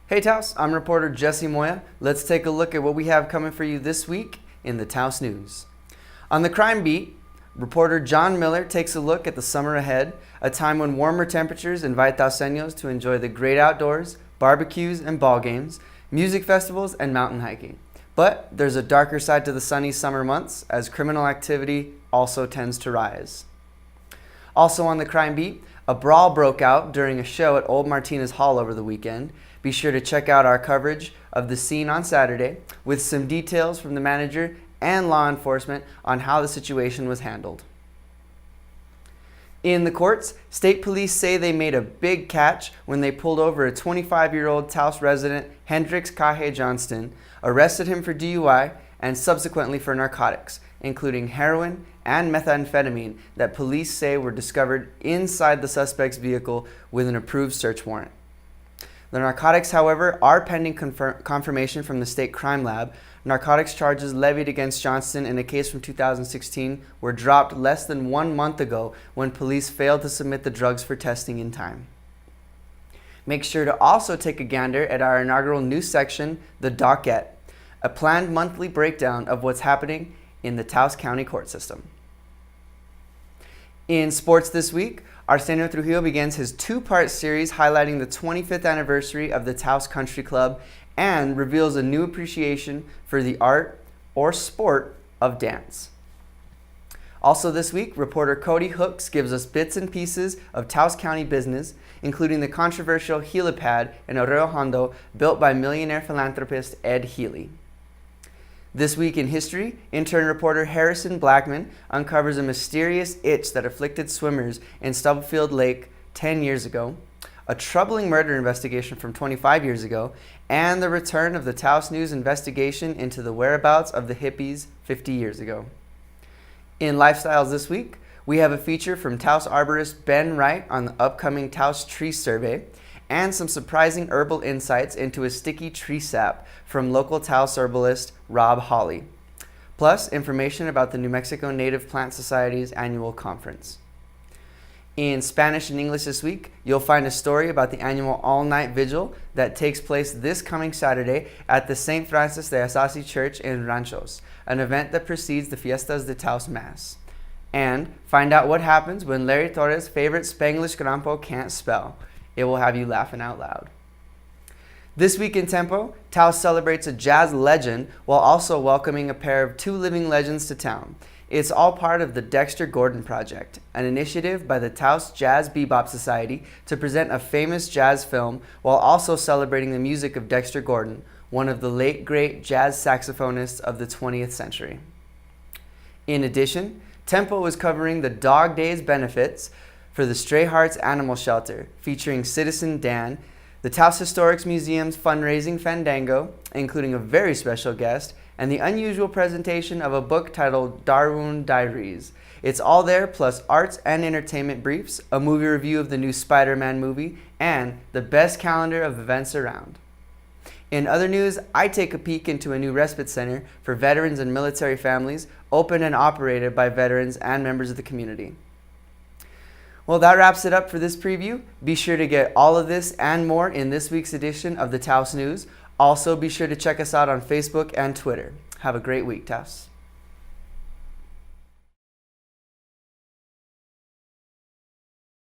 Hey Taos, I'm reporter Jesse Moya. Let's take a look at what we have coming for you this week in the Taos News. On the crime beat, reporter John Miller takes a look at the summer ahead, a time when warmer temperatures invite Taoseños to enjoy the great outdoors, barbecues and ball games, music festivals and mountain hiking. But there's a darker side to the sunny summer months, as criminal activity also tends to rise. Also on the crime beat, a brawl broke out during a show at Old Martinez Hall over the weekend. Be sure to check out our coverage of the scene on Saturday with some details from the manager and law enforcement on how the situation was handled. In the courts, state police say they made a big catch when they pulled over a 25-year-old Taos resident, Hendrix Kahe Johnston, arrested him for DUI and subsequently for narcotics, including heroin and methamphetamine that police say were discovered inside the suspect's vehicle with an approved search warrant. The narcotics, however, are pending confirmation from the state crime lab. Narcotics charges levied against Johnston in a case from 2016 were dropped less than 1 month ago when police failed to submit the drugs for testing in time. Make sure to also take a gander at our inaugural news section, The Docket, a planned monthly breakdown of what's happening in the Taos County court system. In sports this week, Arsenio Trujillo begins his 2-part series highlighting the 25th anniversary of the Taos Country Club and reveals a new appreciation for the art or sport of dance. Also this week, reporter Cody Hooks gives us bits and pieces of Taos County business, including the controversial helipad in Arroyo Hondo built by millionaire philanthropist Ed Healy. This week in history, intern reporter Harrison Blackman uncovers a mysterious itch that afflicted swimmers in Stubblefield Lake 10 years ago, a troubling murder investigation from 25 years ago, and the return of the Taos News investigation into the whereabouts of the hippies 50 years ago. In Lifestyles this week, we have a feature from Taos arborist Ben Wright on the upcoming Taos Tree Survey, and some surprising herbal insights into a sticky tree sap from local Taos herbalist Rob Hawley. Plus, information about the New Mexico Native Plant Society's annual conference. In Spanish and English this week, you'll find a story about the annual all-night vigil that takes place this coming Saturday at the St. Francis de Assisi Church in Ranchos, an event that precedes the Fiestas de Taos Mass. And find out what happens when Larry Torres' favorite Spanglish grandpa can't spell. It will have you laughing out loud. This week in Tempo, Taos celebrates a jazz legend while also welcoming a pair of 2 living legends to town. It's all part of the Dexter Gordon Project, an initiative by the Taos Jazz Bebop Society to present a famous jazz film while also celebrating the music of Dexter Gordon, one of the late great jazz saxophonists of the 20th century. In addition, Tempo is covering the Dog Days benefits for the Stray Hearts Animal Shelter, featuring Citizen Dan, the Taos Historics Museum's fundraising fandango, including a very special guest, and the unusual presentation of a book titled Darwin Diaries. It's all there, plus arts and entertainment briefs, a movie review of the new Spider-Man movie, and the best calendar of events around. In other news, I take a peek into a new respite center for veterans and military families, opened and operated by veterans and members of the community. Well, that wraps it up for this preview. Be sure to get all of this and more in this week's edition of the Taos News. Also, be sure to check us out on Facebook and Twitter. Have a great week, Taos.